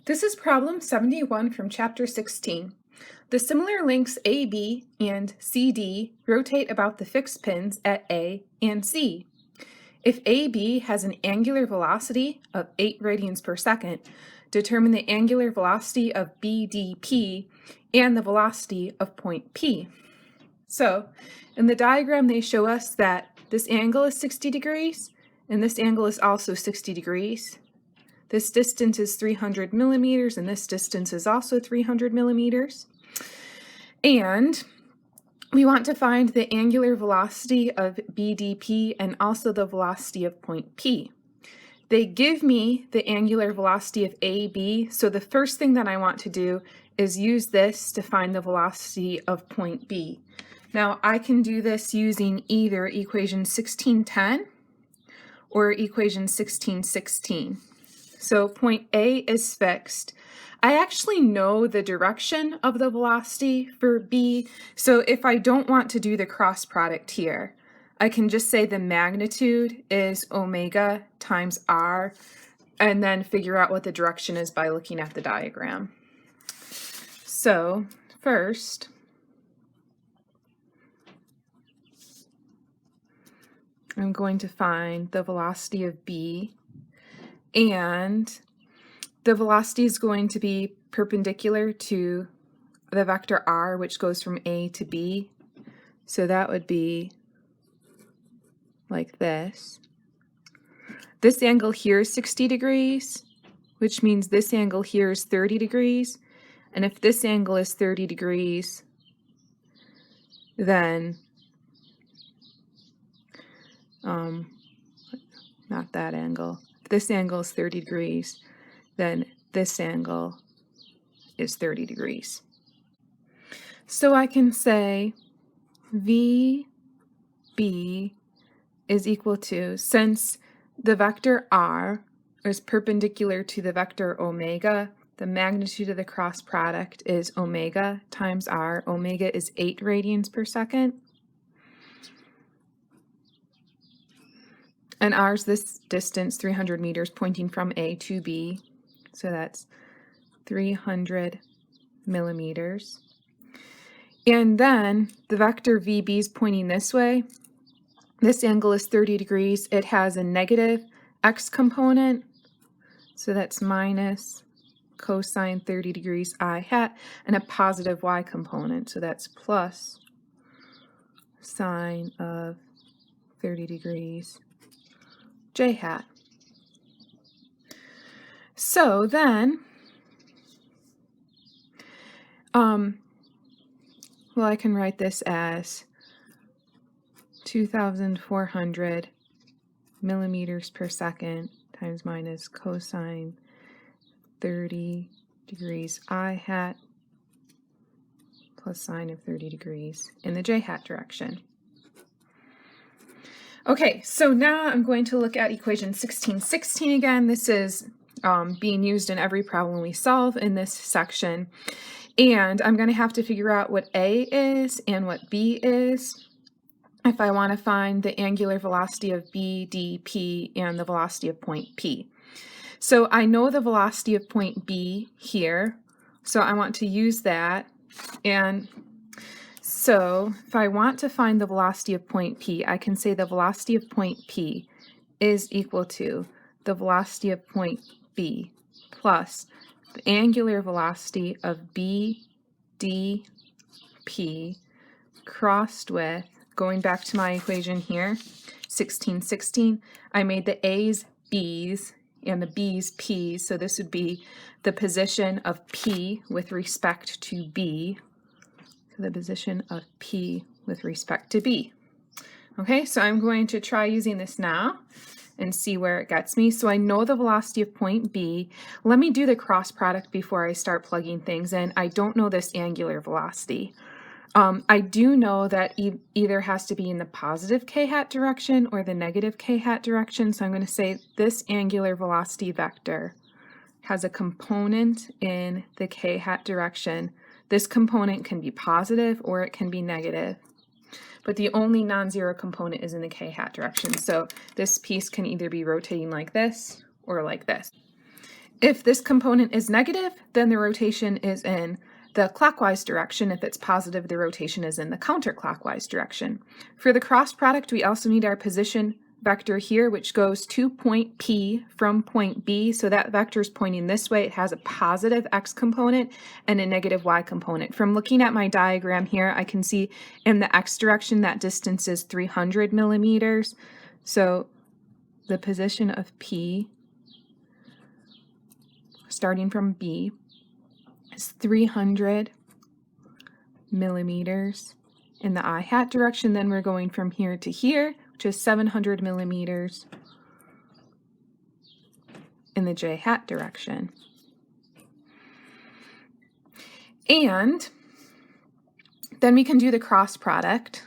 This is problem 71 from chapter 16. The similar lengths AB and CD rotate about the fixed pins at A and C. If AB has an angular velocity of 8 radians per second, determine the angular velocity of BDP and the velocity of point P. So, in the diagram they show us that this angle is 60 degrees and this angle is also 60 degrees. This distance is 300 millimeters, and this distance is also 300 millimeters. And we want to find the angular velocity of BDP and also the velocity of point P. They give me the angular velocity of AB, so the first thing that I want to do is use this to find the velocity of point B. Now, I can do this using either equation 1610 or equation 1616. So point A is fixed. I actually know the direction of the velocity for B, so if I don't want to do the cross product here, I can just say the magnitude is omega times r, and then figure out what the direction is by looking at the diagram. So first, I'm going to find the velocity of B, and the velocity is going to be perpendicular to the vector r, which goes from A to B. So that would be like this. This angle here is 60 degrees, which means this angle here is 30 degrees. And if this angle is 30 degrees, then not that angle. If this angle is 30 degrees, then this angle is 30 degrees. So I can say VB is equal to, since the vector r is perpendicular to the vector omega, the magnitude of the cross product is omega times r. Omega is 8 radians per second. And r is this distance, 300 meters, pointing from A to B. So that's 300 millimeters. And then the vector VB is pointing this way. This angle is 30 degrees. It has a negative x component. So that's minus cosine 30 degrees I hat, and a positive y component. So that's plus sine of 30 degrees j hat. So then, well, I can write this as 2,400 millimeters per second times minus cosine 30 degrees I hat plus sine of 30 degrees in the j hat direction. Okay, so now I'm going to look at equation 1616 again. This is being used in every problem we solve in this section. And I'm going to have to figure out what A is and what B is if I want to find the angular velocity of BDP and the velocity of point P. So I know the velocity of point B here, so I want to use that. And so if I want to find the velocity of point P, I can say the velocity of point P is equal to the velocity of point B plus the angular velocity of BDP crossed with, going back to my equation here, 1616, I made the A's B's and the B's P's, so this would be the position of P with respect to B, so the position of P with respect to B. Okay, so I'm going to try using this now and see where it gets me. So I know the velocity of point B. Let me do the cross product before I start plugging things in. I don't know this angular velocity. I do know that either has to be in the positive k hat direction or the negative k hat direction. So I'm going to say this angular velocity vector has a component in the k hat direction. This component can be positive or it can be negative, but the only non-zero component is in the k hat direction. So this piece can either be rotating like this or like this. If this component is negative, then the rotation is in the clockwise direction. If it's positive, the rotation is in the counterclockwise direction. For the cross product, we also need our position vector here, which goes to point P from point B. So that vector is pointing this way. It has a positive x component and a negative y component. From looking at my diagram here, I can see in the x direction that distance is 300 millimeters. So the position of P, starting from B, is 300 millimeters in the I hat direction. Then we're going from here to here, which is 700 millimeters in the j hat direction. And then we can do the cross product.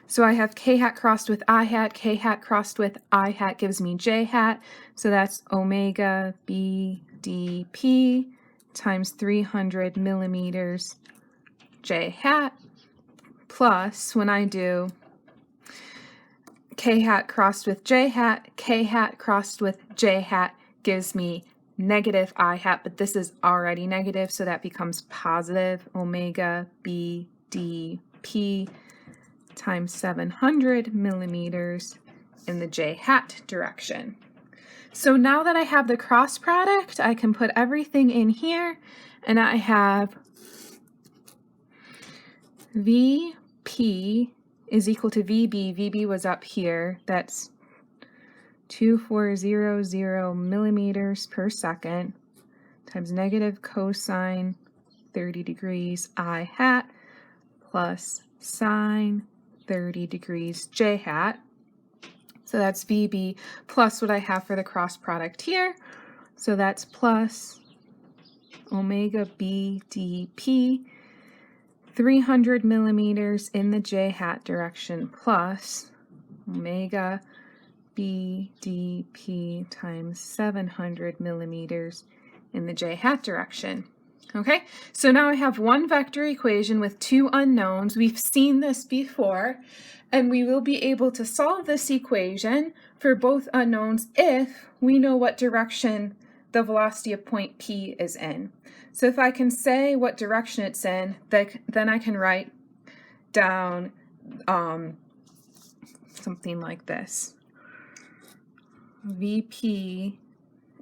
So I have k hat crossed with I hat crossed with I hat gives me j hat. So that's omega b dp times 300 millimeters j hat, plus when I do k hat crossed with j hat, k hat crossed with j hat gives me negative I hat, but this is already negative, so that becomes positive omega b dp times 700 millimeters in the j hat direction. So now that I have the cross product, I can put everything in here, and I have VP is equal to VB. VB was up here. That's 2400 millimeters per second times negative cosine 30 degrees I hat plus sine 30 degrees j hat. So that's VB plus what I have for the cross product here. So that's plus omega b dp 300 millimeters in the j hat direction plus omega b dp times 700 millimeters in the j hat direction. Okay, so now I have one vector equation with two unknowns. We've seen this before, and we will be able to solve this equation for both unknowns if we know what direction the velocity of point P is in. So if I can say what direction it's in, then I can write down something like this. VP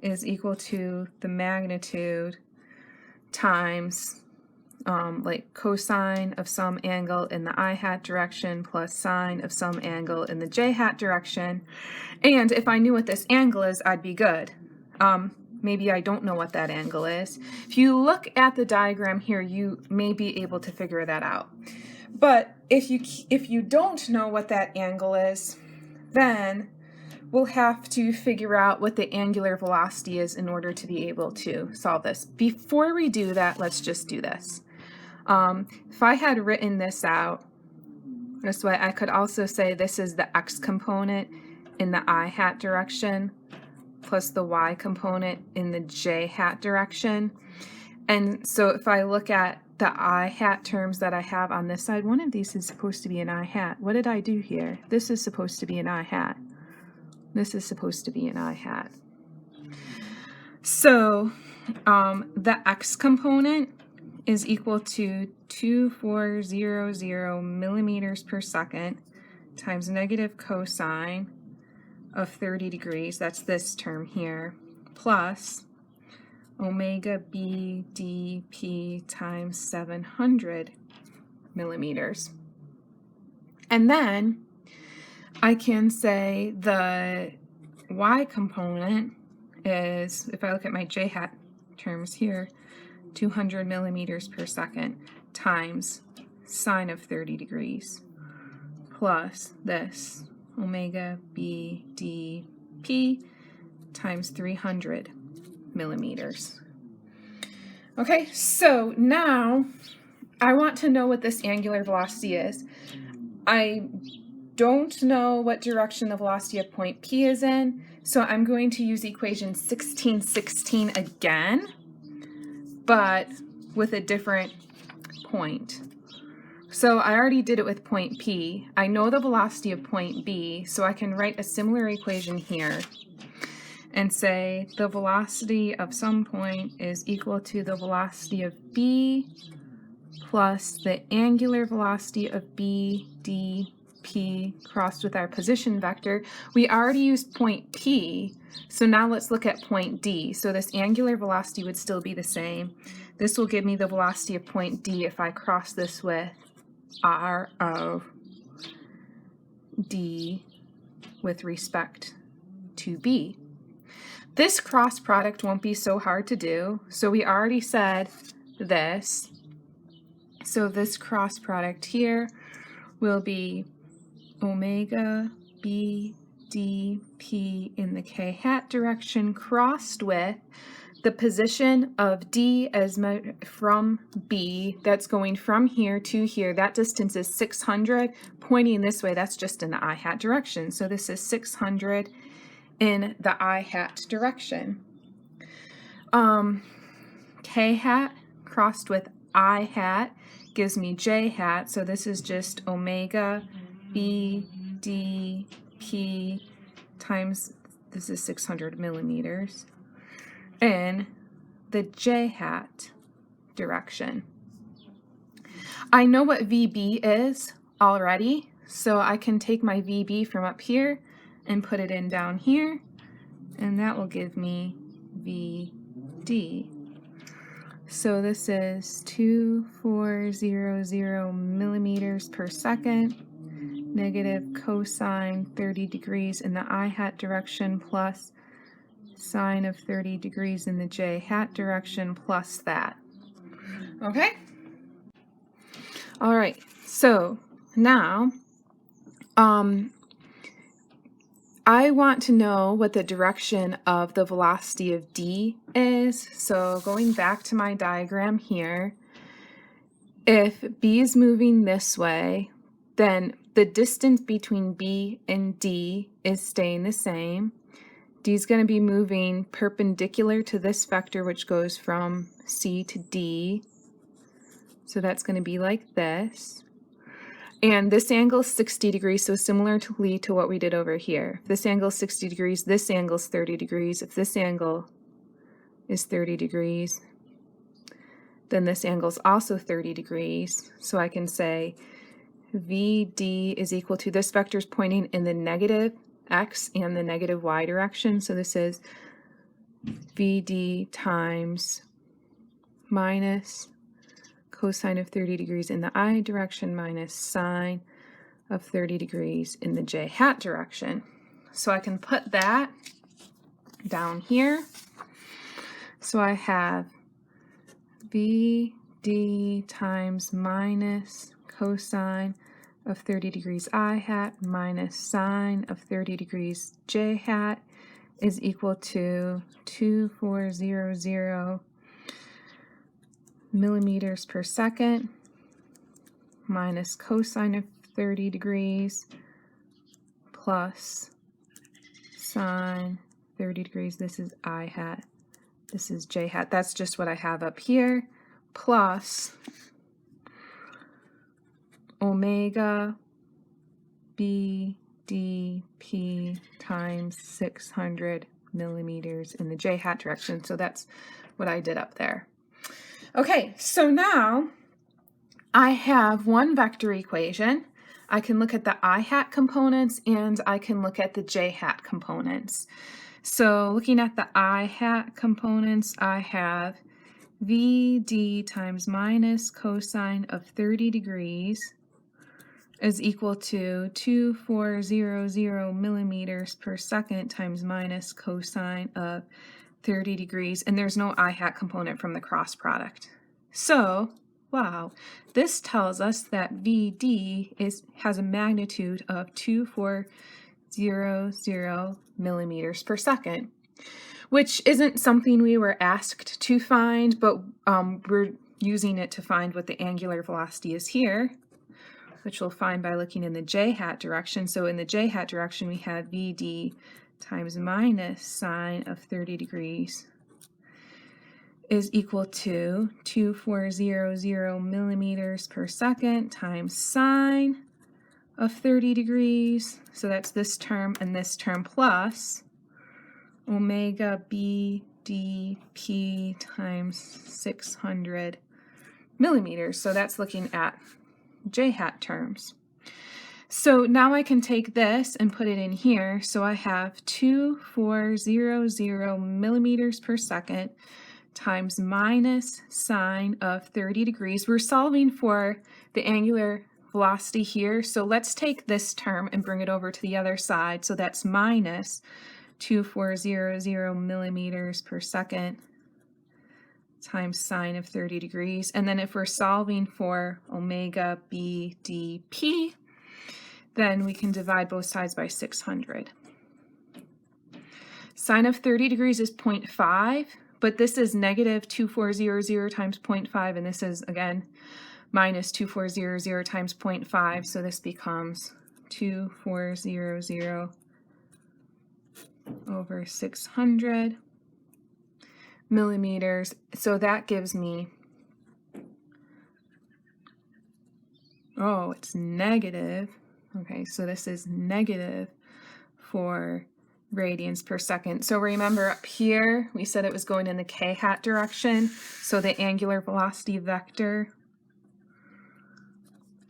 is equal to the magnitude times like cosine of some angle in the I hat direction plus sine of some angle in the j hat direction. And if I knew what this angle is, I'd be good. Maybe I don't know what that angle is. If you look at the diagram here, you may be able to figure that out. But if you don't know what that angle is, then we'll have to figure out what the angular velocity is in order to be able to solve this. Before we do that, let's just do this. If I had written this out this way, I could also say this is the x component in the I hat direction plus the y component in the j hat direction. And so if I look at the I hat terms that I have on this side, one of these is supposed to be an I hat. What did I do here? This is supposed to be an I hat. This is supposed to be an I hat. So the x component is equal to 2400 millimeters per second times negative cosine of 30 degrees, that's this term here, plus omega b dp times 700 millimeters. And then I can say the y component is, if I look at my j hat terms here, 200 millimeters per second times sine of 30 degrees plus this omega b dp times 300 millimeters. Okay, so now I want to know what this angular velocity is. I don't know what direction the velocity of point P is in, so I'm going to use equation 1616 again, but with a different point. So I already did it with point P. I know the velocity of point B, so I can write a similar equation here and say the velocity of some point is equal to the velocity of B plus the angular velocity of B dP crossed with our position vector. We already used point P, so now let's look at point D. So this angular velocity would still be the same. This will give me the velocity of point D if I cross this with R of D with respect to B. This cross product won't be so hard to do, so we already said this. So this cross product here will be omega B dP in the k hat direction crossed with the position of D as from B, that's going from here to here. That distance is 600. Pointing this way, that's just in the I hat direction. So this is 600 in the I hat direction. K hat crossed with I hat gives me J hat. So this is just omega B dP times, this is 600 millimeters, in the J hat direction. I know what VB is already, so I can take my VB from up here and put it in down here, and that will give me VD. So this is 2400 millimeters per second, negative cosine 30 degrees in the I hat direction plus sine of 30 degrees in the J hat direction plus that. Okay? All right, so now I want to know what the direction of the velocity of D is. So going back to my diagram here, if B is moving this way, then the distance between B and D is staying the same. D is going to be moving perpendicular to this vector, which goes from C to D. So that's going to be like this. And this angle is 60 degrees, so similarly to what we did over here. If this angle is 60 degrees, this angle is 30 degrees. If this angle is 30 degrees, then this angle is also 30 degrees. So I can say VD is equal to, this vector is pointing in the negative x and the negative y direction. So this is VD times minus cosine of 30 degrees in the I direction minus sine of 30 degrees in the J hat direction. So I can put that down here. So I have VD times minus cosine of 30 degrees I hat minus sine of 30 degrees J hat is equal to 2400 millimeters per second minus cosine of 30 degrees plus sine 30 degrees. This is I hat. This is J hat. That's just what I have up here, plus omega B dP times 600 millimeters in the J hat direction. So that's what I did up there. Okay, so now I have one vector equation. I can look at the I hat components and I can look at the J hat components. So looking at the I hat components, I have VD times minus cosine of 30 degrees is equal to 2400 millimeters per second times minus cosine of 30 degrees, and there's no I hat component from the cross product. So, wow, this tells us that VD has a magnitude of 2400 millimeters per second, which isn't something we were asked to find, but we're using it to find what the angular velocity is here, which we'll find by looking in the J hat direction. So in the J hat direction, we have VD times minus sine of 30 degrees is equal to 2400 millimeters per second times sine of 30 degrees. So that's this term and this term plus omega b dp times 600 millimeters. So that's looking at j hat terms. So now I can take this and put it in here. So I have 2400 millimeters per second times minus sine of 30 degrees. We're solving for the angular velocity here. So let's take this term and bring it over to the other side. So that's minus 2400 millimeters per second times sine of 30 degrees. And then if we're solving for omega b dp, then we can divide both sides by 600. Sine of 30 degrees is 0.5, but this is negative 2400 times 0.5, and this is, again, minus 2400 times 0.5, so this becomes 2400 over 600 millimeters. So that gives me, oh, it's negative. Okay, so this is negative 4 radians per second. So remember up here, we said it was going in the k hat direction. So the angular velocity vector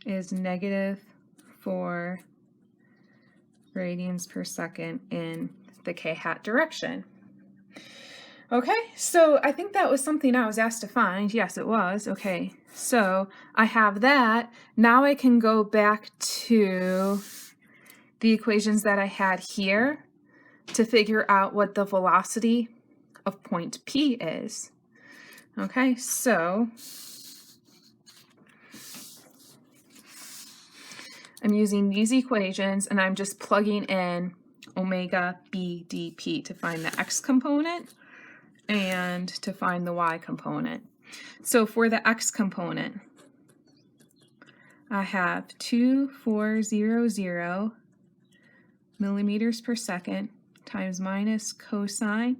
is negative 4 radians per second in the k hat direction. Okay, so I think that was something I was asked to find. Yes, it was. Okay, so I have that. Now I can go back to the equations that I had here to figure out what the velocity of point P is. Okay, so I'm using these equations and I'm just plugging in omega b dp to find the x component and to find the y component. So for the x component, I have 2400 millimeters per second times minus cosine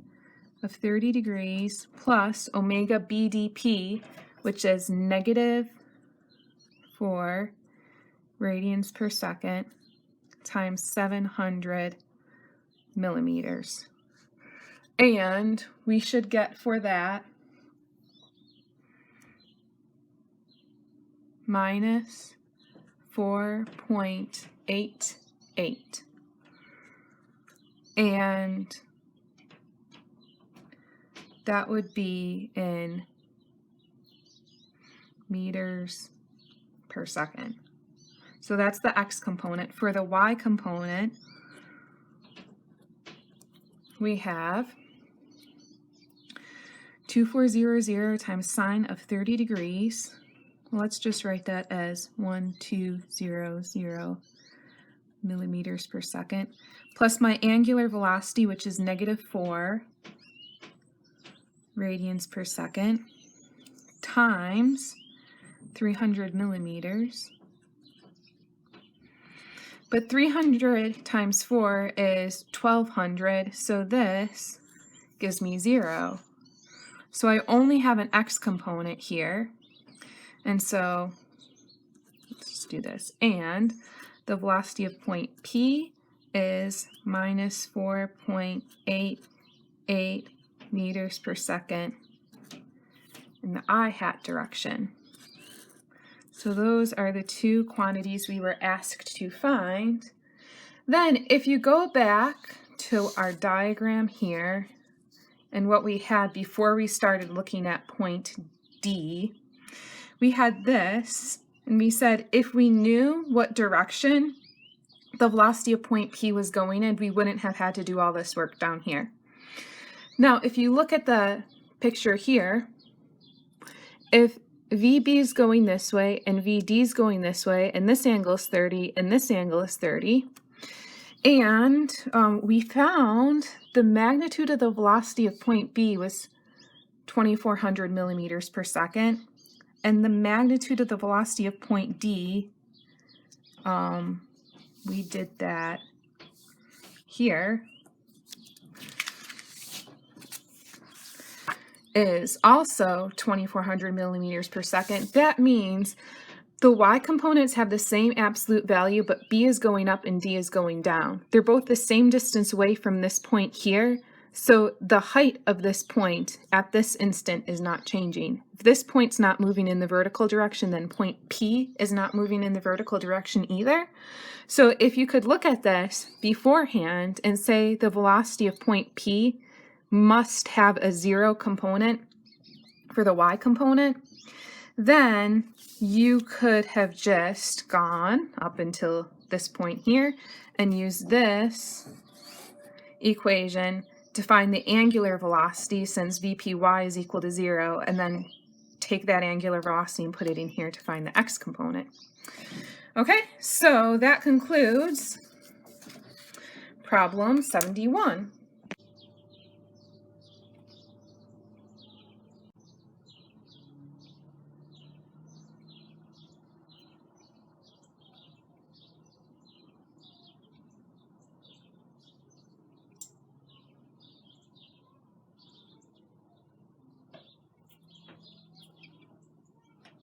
of 30 degrees plus omega b dp, which is negative 4 radians per second times 700 millimeters. And we should get for that minus 4.88. And that would be in meters per second. So that's the x component. For the y component, we have 2400 times sine of 30 degrees. Well, let's just write that as 1200 millimeters per second, plus my angular velocity, which is negative 4 radians per second, times 300 millimeters. But 300 times 4 is 1200, so this gives me 0. So I only have an x component here, and so let's just do this. And the velocity of point P is minus 4.88 meters per second in the I hat direction. So those are the two quantities we were asked to find. Then if you go back to our diagram here and what we had before we started looking at point D, we had this, and we said if we knew what direction the velocity of point P was going in, we wouldn't have had to do all this work down here. Now, if you look at the picture here, if VB is going this way and VD is going this way, and this angle is 30 and this angle is 30, and we found the magnitude of the velocity of point B was 2400 millimeters per second, and the magnitude of the velocity of point D, we did that here. is also 2,400 millimeters per second. That means the y components have the same absolute value, but b is going up and d is going down. They're both the same distance away from this point here, so the height of this point at this instant is not changing. If this point's not moving in the vertical direction, then point P is not moving in the vertical direction either. So if you could look at this beforehand and say the velocity of point P must have a 0 component for the y component, then you could have just gone up until this point here and used this equation to find the angular velocity, since VPY is equal to 0, and then take that angular velocity and put it in here to find the x component. Okay, so that concludes problem 71.